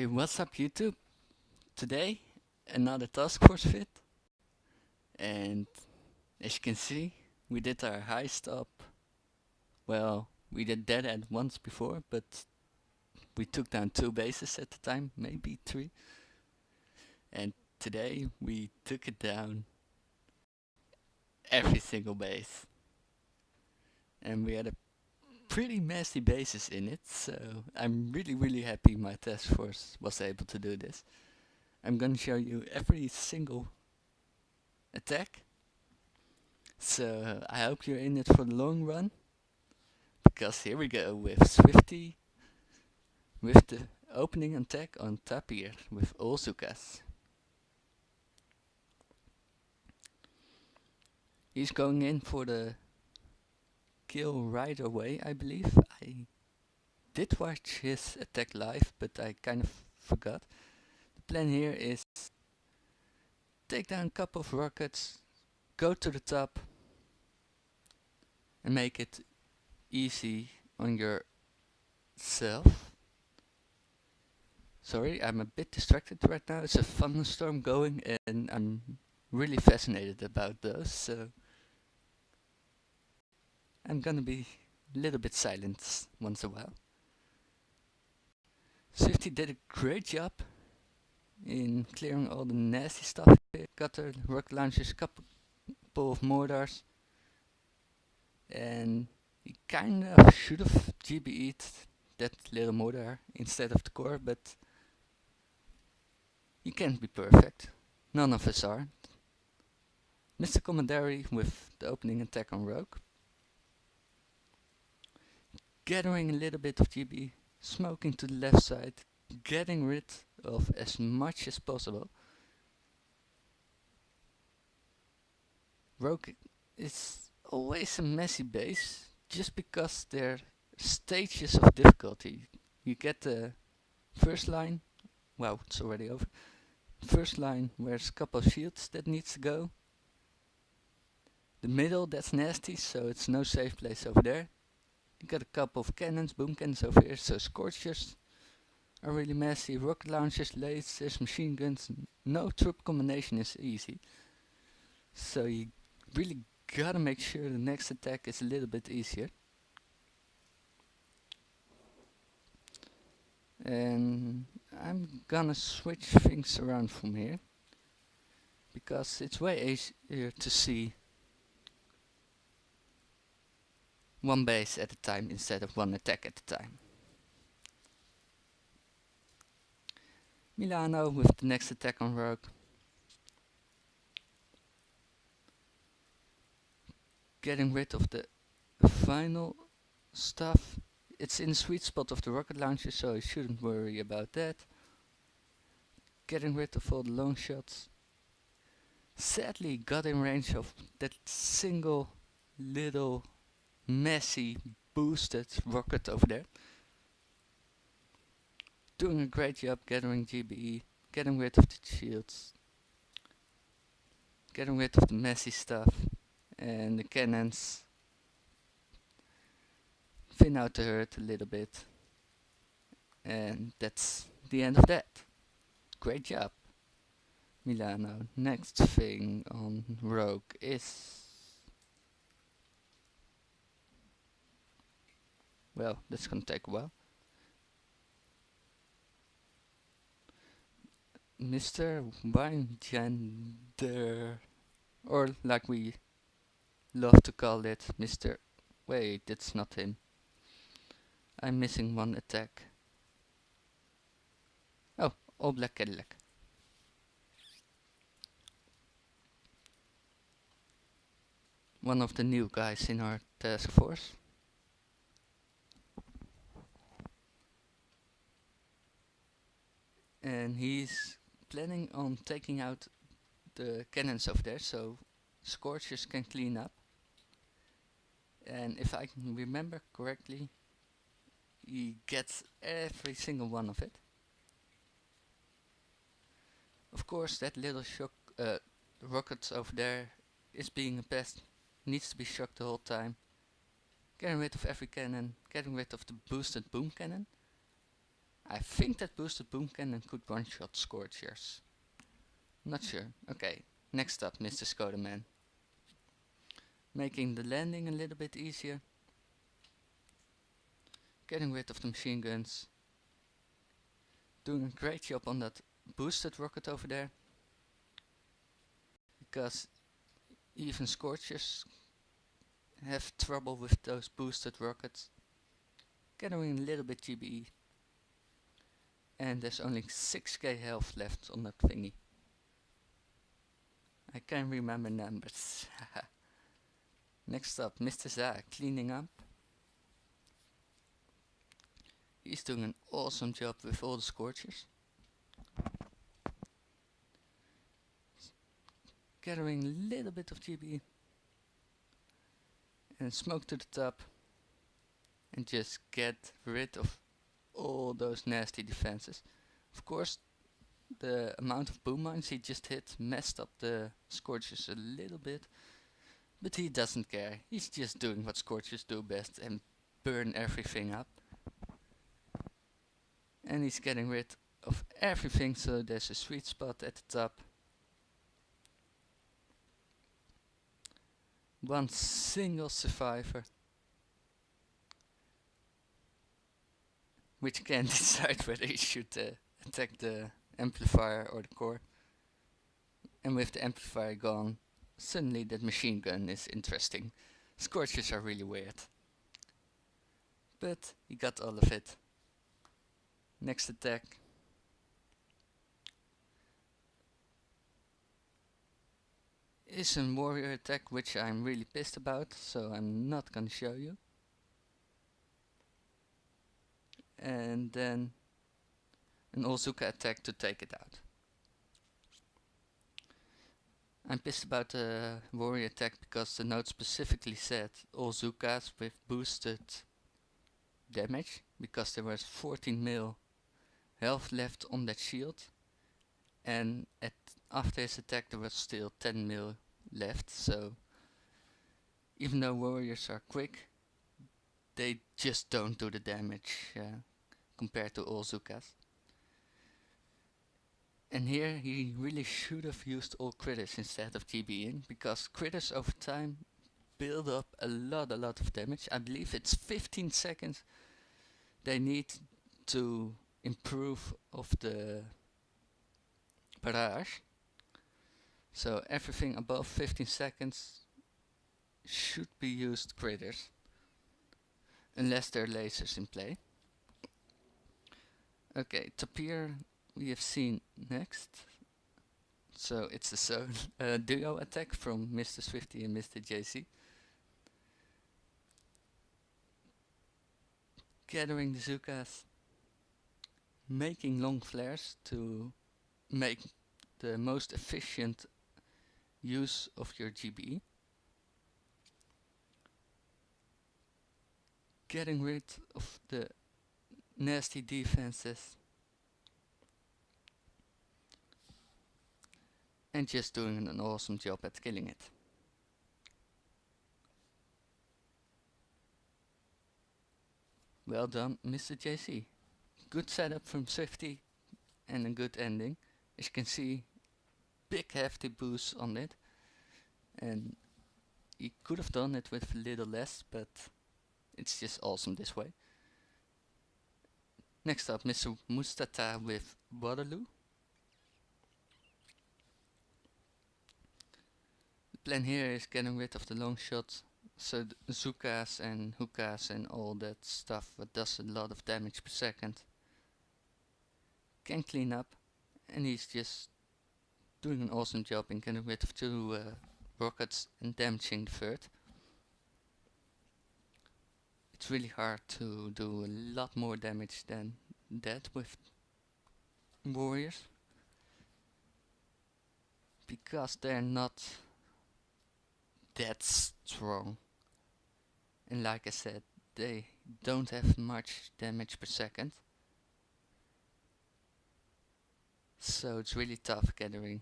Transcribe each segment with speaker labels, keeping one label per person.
Speaker 1: Hey, what's up YouTube? Today, another task force fit, and as you can see, we did our heist up. Well, we did that at once before, but we took down 2 bases at the time, maybe 3, and today we took it down every single base. And we had a pretty messy bases in it, so I'm really happy my task force was able to do this. I'm gonna show you every single attack. So I hope you're in it for the long run, because here we go with Swifty with the opening attack on Tapir with Olsukas. He's going in for the kill right away, I believe. I did watch his attack live, but I kind of forgot. The plan here is take down a couple of rockets, go to the top, and make it easy on yourself. Sorry, I'm a bit distracted right now. It's a thunderstorm going and I'm really fascinated about those, so I'm gonna be a little bit silent once in a while. Swifty did a great job in clearing all the nasty stuff here. Got the rocket launchers, couple of mortars, and he kind of should have GBE'd that little mortar instead of the core, but you can't be perfect. None of us are. Mr. Commandary with the opening attack on Rogue. Gathering a little bit of GB, smoking to the left side, getting rid of as much as possible. Rogue is always a messy base, just because there are stages of difficulty. You get the first line, wow, it's already over. First line, where there's a couple of shields that needs to go. The middle, that's nasty, so it's no safe place over there. You got a couple of cannons, boom cannons over here, so scorchers are really messy. Rocket launchers, lasers, machine guns. No troop combination is easy. So you really gotta make sure the next attack is a little bit easier. And I'm gonna switch things around from here, because it's way easier to see one base at a time instead of one attack at a time. Milano with the next attack on Rogue. Getting rid of the final stuff. It's in the sweet spot of the rocket launcher, so I shouldn't worry about that. Getting rid of all the long shots. Sadly got in range of that single little messy boosted rocket over there. Doing a great job gathering GBE, getting rid of the shields, getting rid of the messy stuff, and the cannons thin out the hurt a little bit. And that's the end of that. Great job, Milano. Next thing on Rogue is... well, that's gonna take a while. Mr. Winegender, or like we love to call it, Mr. Wait, that's not him. I'm missing one attack. Oh, All Black Cadillac. One of the new guys in our task force. And he's planning on taking out the cannons over there, so scorchers can clean up. And if I can remember correctly, he gets every single one of it. Of course, that little rocket over there is being a pest, needs to be shocked the whole time. Getting rid of every cannon, getting rid of the boosted boom cannon. I think that boosted boom cannon could one-shot Scorchers. Not sure. Okay, next up, Mr. Skoda Man. Making the landing a little bit easier. Getting rid of the machine guns. Doing a great job on that boosted rocket over there. Because even Scorchers have trouble with those boosted rockets. Gathering a little bit GBE. And there's only 6k health left on that thingy. I can't remember numbers. Next up, Mr. Za cleaning up. He's doing an awesome job with all the Scorchers. Gathering a little bit of GB. And smoke to the top. And just get rid of all those nasty defenses. Of course, the amount of boom mines he just hit messed up the Scorchers a little bit. But he doesn't care. He's just doing what Scorchers do best and burn everything up. And he's getting rid of everything, so there's a sweet spot at the top. One single survivor, which can decide whether he should attack the amplifier or the core. And with the amplifier gone, suddenly that machine gun is interesting. Scorchers are really weird. But he got all of it. Next attack. Is a warrior attack, which I'm really pissed about, so I'm not gonna show you. And then an Olzuka attack to take it out. I'm pissed about the warrior attack because the note specifically said Olzukas with boosted damage, because there was 14 mil health left on that shield, and after his attack there was still 10 mil left, so even though warriors are quick, they just don't do the damage compared to Olzukas. And here he really should have used all critters instead of GBing, because critters over time build up a lot of damage. I believe it's 15 seconds they need to improve of the barrage. So everything above 15 seconds should be used critters, unless there are lasers in play. Okay, Tapir we have seen next. So it's the solo duo attack from Mr. Swifty and Mr. JC. Gathering the Zukas, making long flares to make the most efficient use of your GBE. Getting rid of the nasty defenses. And just doing an awesome job at killing it. Well done, Mr. JC. Good setup from Swifty and a good ending. As you can see, big hefty boost on it. And he could have done it with a little less, but it's just awesome this way. Next up, Mr. Mustata with Waterloo. The plan here is getting rid of the long shots, so the Zukas and Hookahs and all that stuff that does a lot of damage per second can clean up, and he's just doing an awesome job in getting rid of 2 rockets and damaging the 3rd. It's really hard to do a lot more damage than that with warriors, because they're not that strong, and like I said, they don't have much damage per second, so it's really tough gathering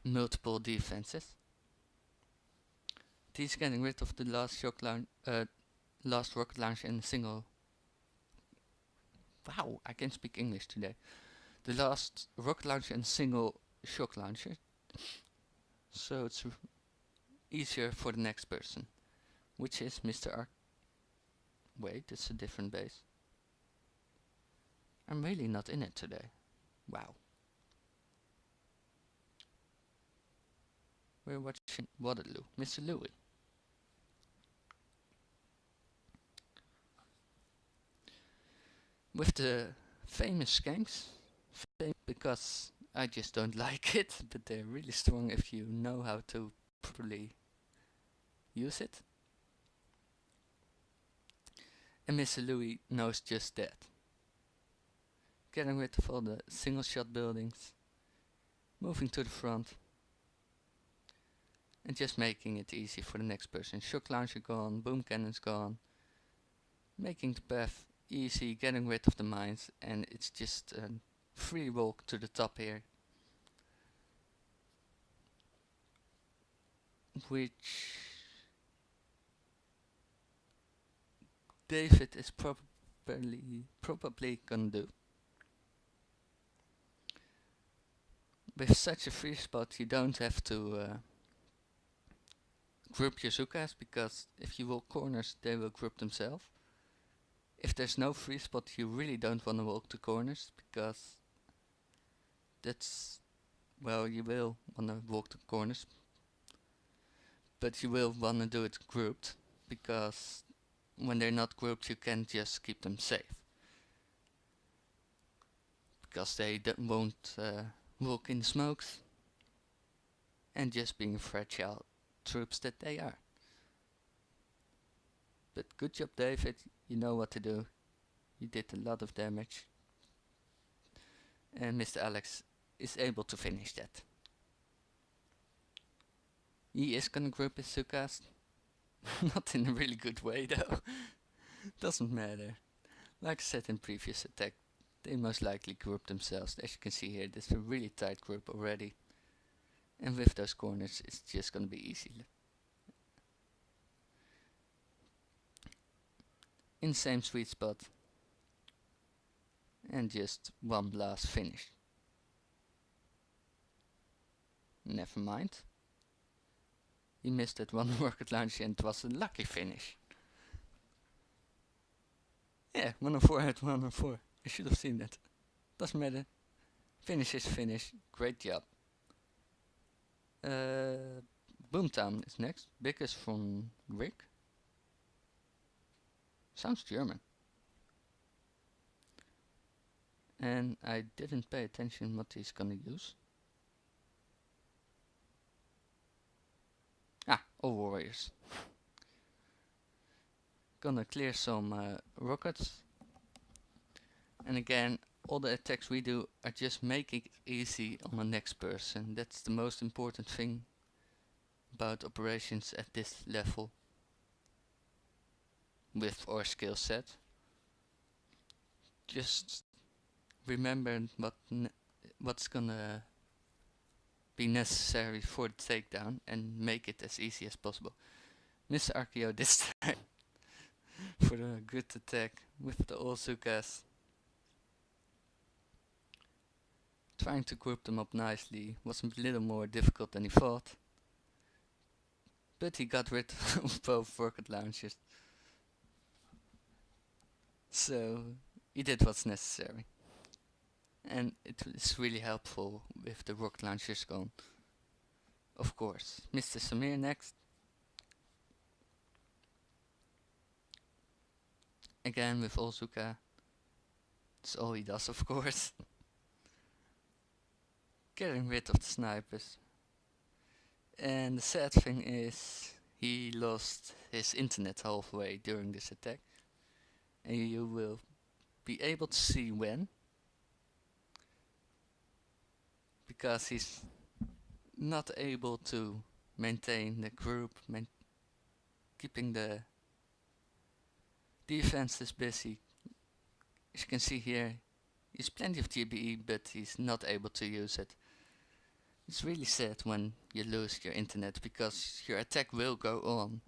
Speaker 1: multiple defenses. He's getting rid of the last rocket launch and a single Wow, I can speak English today. The last rocket launcher and single shock launcher, so it's easier for the next person, which is Mr. Ark. Wait, it's a different base. I'm really not in it today. Wow. We're watching Waterloo, Mr. Louis. With the famous skanks, because I just don't like it, but they're really strong if you know how to properly use it. And Mr. Louis knows just that. Getting rid of all the single shot buildings, moving to the front, and just making it easy for the next person. Shock launcher gone, boom cannons gone, making the path easy, getting rid of the mines, and it's just a free walk to the top here, which David is probably gonna do. With such a free spot, you don't have to group your Zukas, because if you walk corners, they will group themselves. If there's no free spot, you really don't want to walk the corners, because that's, well, you will want to walk the corners, but you will want to do it grouped, because when they're not grouped, you can just keep them safe, because they won't walk in the smokes, and just being fragile troops that they are. But good job, David, you know what to do. You did a lot of damage, and Mr. Alex is able to finish that. He is gonna group his Zukas, not in a really good way though. Doesn't matter. Like I said in previous attack, they most likely group themselves. As you can see here, this is a really tight group already. And with those corners, it's just gonna be easy. In same sweet spot. And just one blast finish. Never mind. He missed that one rocket launcher and it was a lucky finish. Yeah, 104 at 104. I should have seen that. Doesn't matter. Finish is finish. Great job. Boomtown is next. Biggest from Rick. Sounds German. And I didn't pay attention what he's gonna use. All warriors. Gonna clear some rockets. And again, all the attacks we do are just making it easy on the next person. That's the most important thing about operations at this level with our skill set. Just remember what's gonna be necessary for the takedown and make it as easy as possible. Mr. Archeo this time for the good attack with the all Zukas. Trying to group them up nicely was a little more difficult than he thought, but he got rid of both rocket launchers, so he did what's necessary, and it is really helpful with the rocket launchers gone. Of course, Mr. Samir next. Again with all Zuka. That's all he does, of course. Getting rid of the snipers. And the sad thing is, he lost his internet halfway during this attack. And you will be able to see when. Because he's not able to maintain the group, keeping the defenses busy. As you can see here, he's plenty of GBE, but he's not able to use it. It's really sad when you lose your internet, because your attack will go on,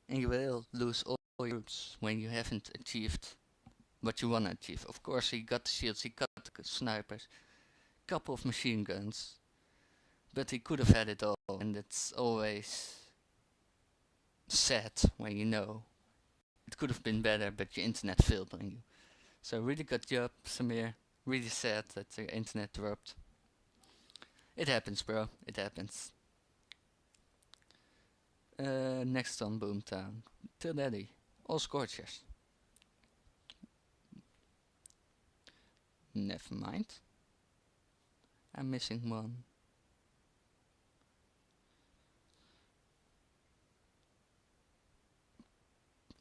Speaker 1: and you will lose all your troops when you haven't achieved what you wanna achieve. Of course, he got the shields, he got the snipers, couple of machine guns, but he could have had it all, and it's always sad when you know it could have been better, but your internet failed on you. So really good job, Samir. Really sad that the internet dropped. It happens, bro. It happens. Next on Boomtown. Till Daddy. All Scorchers. Never mind. I'm missing one.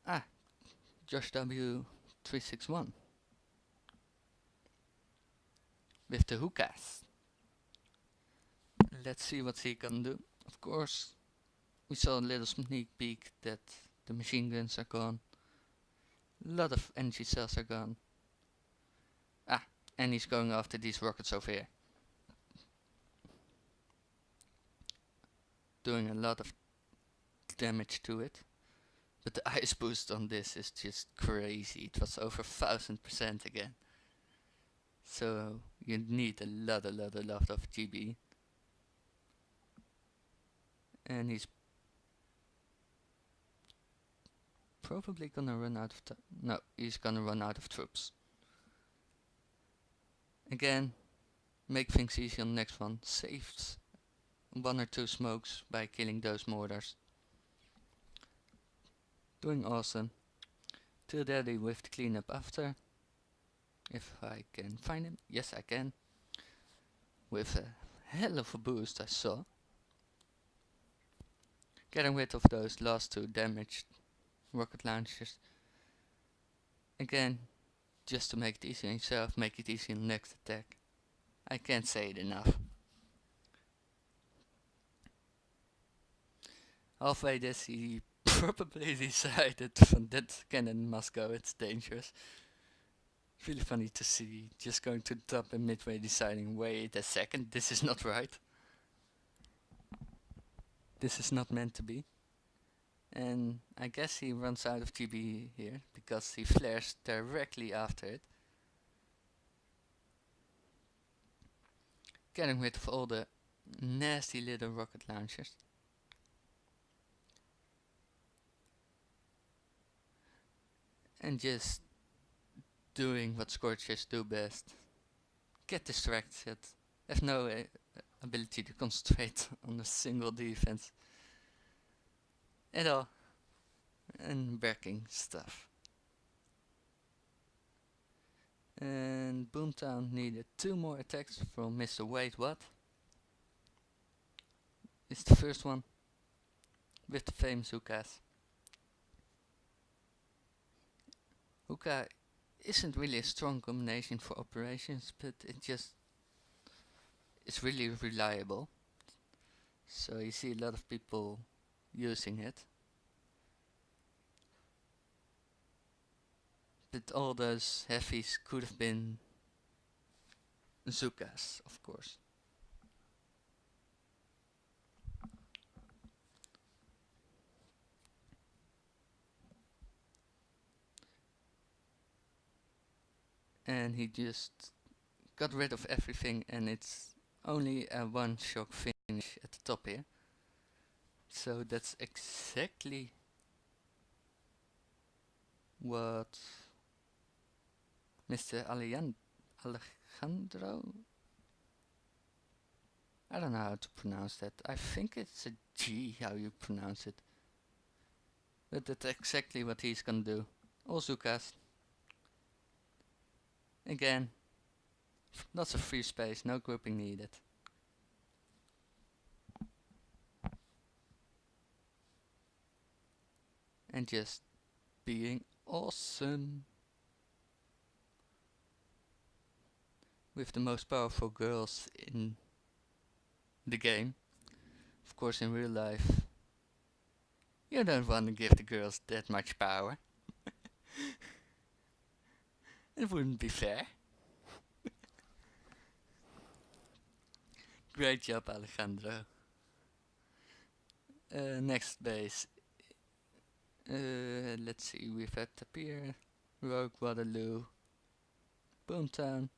Speaker 1: Ah, Josh W361. With the hookahs. Let's see what he can do. Of course, we saw a little sneak peek that the machine guns are gone. A lot of energy cells are gone. Ah, and he's going after these rockets over here. Doing a lot of damage to it. But the ice boost on this is just crazy. It was over 1000% again. So you need a lot of GB. And he's probably gonna run out of no, he's gonna run out of troops. Again, make things easy on the next one. Saves 1 or 2 smokes by killing those mortars. Doing awesome. Till Daddy with the cleanup after. If I can find him. Yes, I can. With a hell of a boost, I saw. Getting rid of those last 2 damaged rocket launchers. Again, just to make it easy on yourself, make it easy on the next attack. I can't say it enough. Halfway this, he probably decided that cannon must go, it's dangerous. It's really funny to see, just going to the top and midway deciding, wait a second, this is not right. This is not meant to be. And I guess he runs out of GB here, because he flares directly after it. Getting rid of all the nasty little rocket launchers. And just doing what Scorchers do best. Get distracted. Have no ability to concentrate on a single defense at all. And backing stuff. And Boomtown needed 2 more attacks from Mr. Wait What. It's the first one with the famous hookahs. Hookah isn't really a strong combination for operations, but it just is really reliable. So you see a lot of people using it. But all those heavies could have been Zukas, of course. And he just got rid of everything, and it's only a 1-shot finish at the top here. So that's exactly what Mr. Alejandro, I don't know how to pronounce that. I think it's a G how you pronounce it. But that's exactly what he's gonna do. All Zukas. Again, lots of free space, no grouping needed. And just being awesome. With the most powerful girls in the game. Of course, in real life, you don't want to give the girls that much power. It wouldn't be fair. Great job, Alejandro. Next base. Let's see, we've had Tapir, Rogue, Waterloo, Boomtown.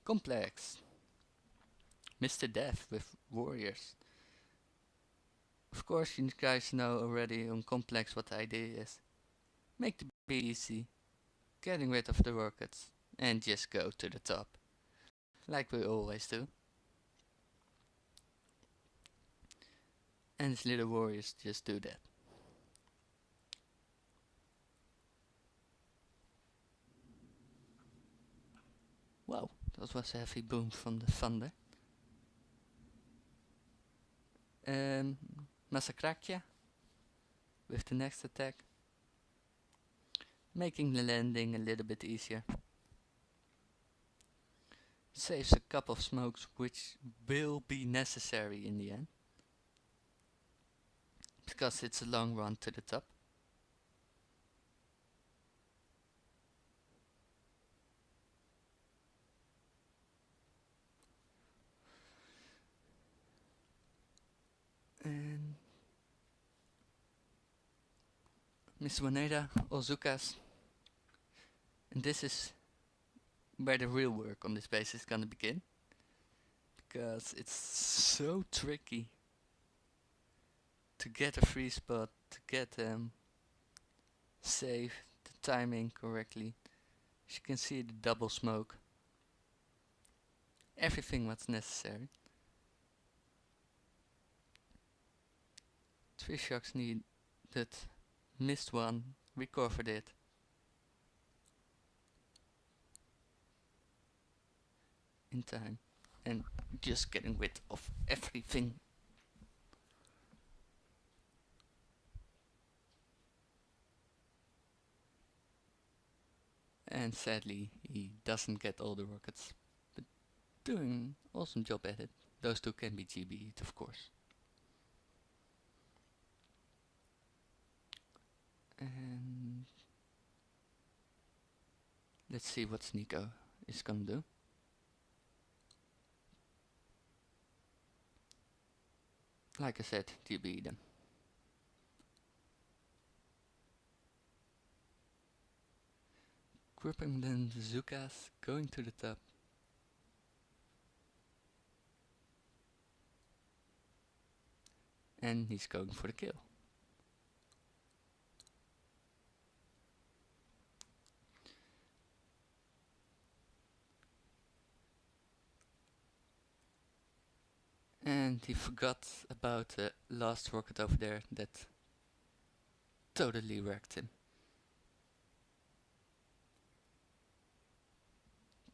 Speaker 1: Complex. Mr. Death with warriors. Of course, you guys know already on Complex what the idea is. Make the beat easy, getting rid of the rockets, and just go to the top. Like we always do. And his little warriors just do that. Wow, that was a heavy boom from the thunder. Um, Massacrakia with the next attack, making the landing a little bit easier. Saves a couple of smokes which will be necessary in the end, because it's a long run to the top. And Miss Waneda, Ozukas. And this is where the real work on this base is gonna begin. Because it's so tricky to get a free spot, to get save the timing correctly. As you can see, the double smoke. Everything what's necessary. 3 shots needed, missed one, recovered it. In time. And just getting rid of everything. And sadly, he doesn't get all the rockets. But doing an awesome job at it. Those two can be GB'd, of course. And let's see what Sneeko is gonna do. Like I said, GB them. Gripping then Zukas, going to the top. And he's going for the kill. And he forgot about the last rocket over there that totally wrecked him.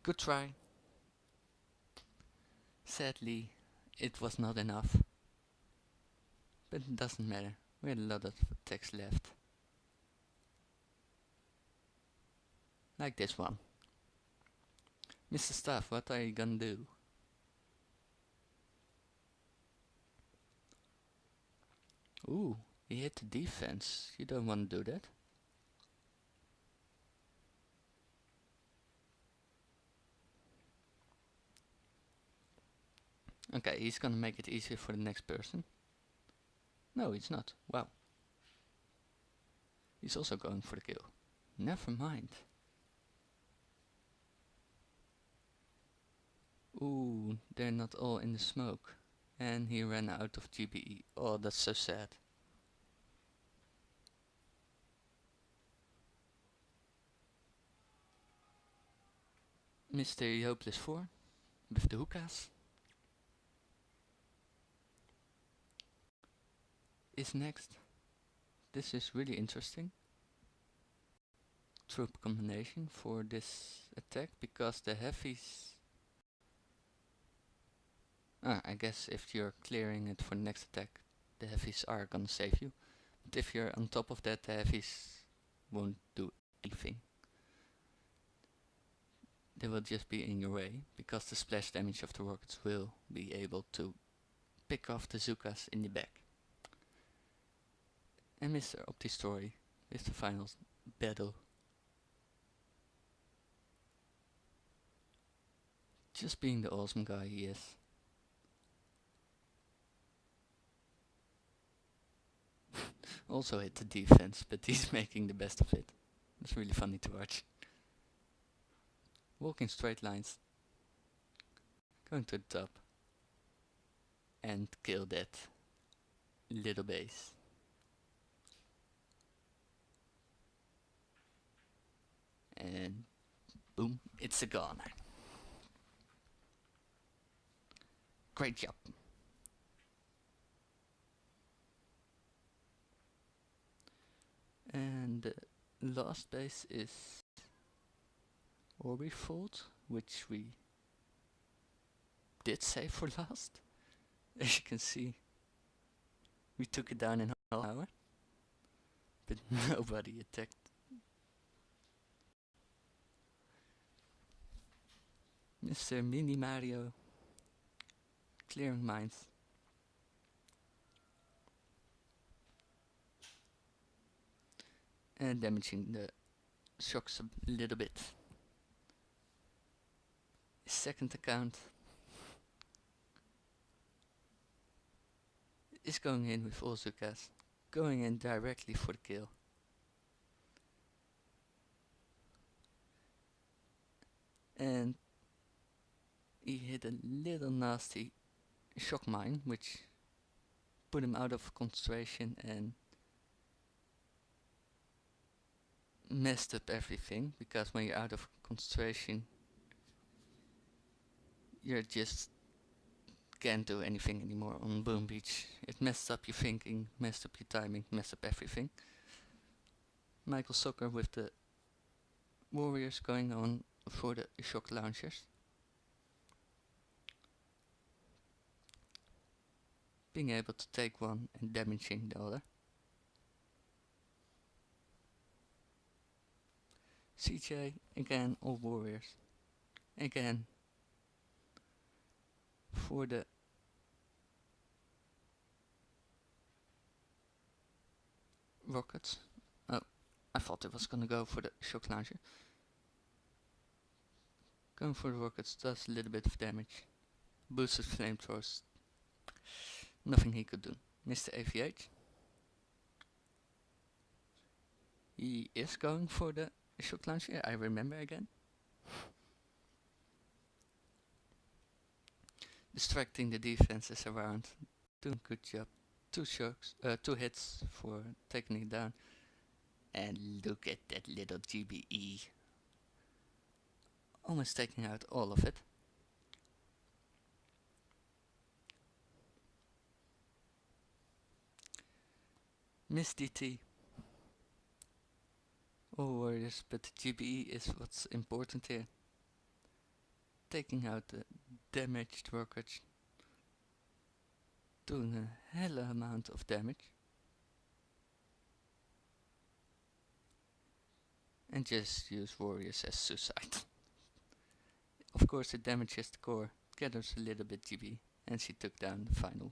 Speaker 1: Good try. Sadly, it was not enough. But it doesn't matter. We had a lot of attacks left. Like this one. Mr. Staff, what are you gonna do? Ooh, he hit the defense. You don't want to do that. Okay, he's gonna make it easier for the next person. No, he's not. Wow. He's also going for the kill. Never mind. Ooh, they're not all in the smoke. And he ran out of GBE. Oh, that's so sad. Mr. Hopeless 4 with the hookahs is next. This is really interesting. Troop combination for this attack because the heavies... I guess if you're clearing it for the next attack, the heavies are gonna save you. But if you're on top of that, the heavies won't do anything. They will just be in your way, because the splash damage of the rockets will be able to pick off the Zukas in the back. And Mr. Optistory with the final battle. Just being the awesome guy he is. Also hit the defense, but he's making the best of it. It's really funny to watch. walking straight lines, going to the top, and kill that little base. And boom, it's a goner. Great job. And the last base is Orbifold, which we did save for last. As you can see, we took it down in half an hour, but nobody attacked. Mr. Mini Mario clearing mines. And damaging the shocks a little bit. His second account is going in with all Zukas, going in directly for the kill. And he hit a little nasty shock mine, which put him out of concentration and messed up everything, because when you're out of concentration, you just can't do anything anymore on Boombeach. It messed up your thinking, messed up your timing, messed up everything. Michael Soccer with the warriors going on for the shock launchers. Being able to take one and damaging the other. CJ, again, all warriors. Again, for the rockets. Oh, I thought it was gonna go for the shock launcher. Going for the rockets does a little bit of damage. Boosted flamethrowers. Nothing he could do. Mr. AVH. He is going for the shock launcher, I remember again. Distracting the defenses around. Doing a good job. 2 hits for taking it down. And look at that little GBE. Almost taking out all of it. Miss DT. All warriors, but the GBE is what's important here. Taking out the damaged rockets. Doing a hella amount of damage. And just use warriors as suicide. Of course it damages the core, gathers a little bit GB, and she took down the final,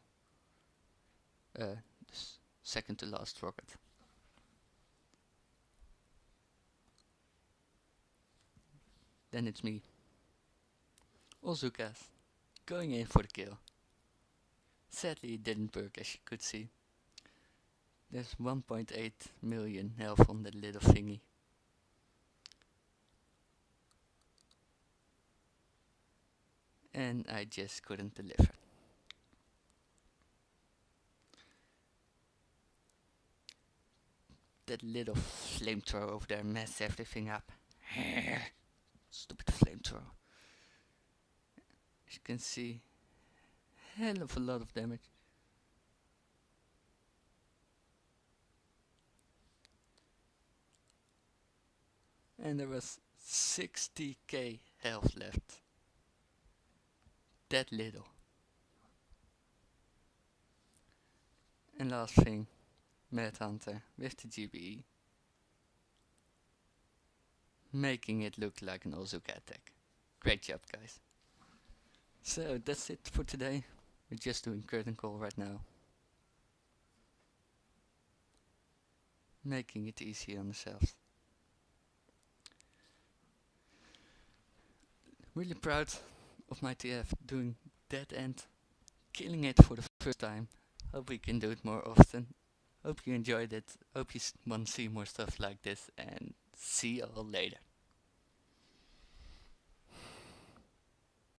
Speaker 1: second to last rocket. Then it's me. Ozukas, going in for the kill. Sadly it didn't work, as you could see. There's 1.8 million health on that little thingy. And I just couldn't deliver. That little flamethrower over there messed everything up. Stupid flamethrower. As you can see, hell of a lot of damage. And there was 60k health left. That little. And last thing, Mad Hunter with the GBE. Making it look like an Ozuka attack. Great job, guys. So that's it for today. We're just doing curtain call right now. Making it easy on ourselves. Really proud of my TF doing that end. Killing it for the first time. Hope we can do it more often. Hope you enjoyed it. Hope you want to see more stuff like this. And see you all later.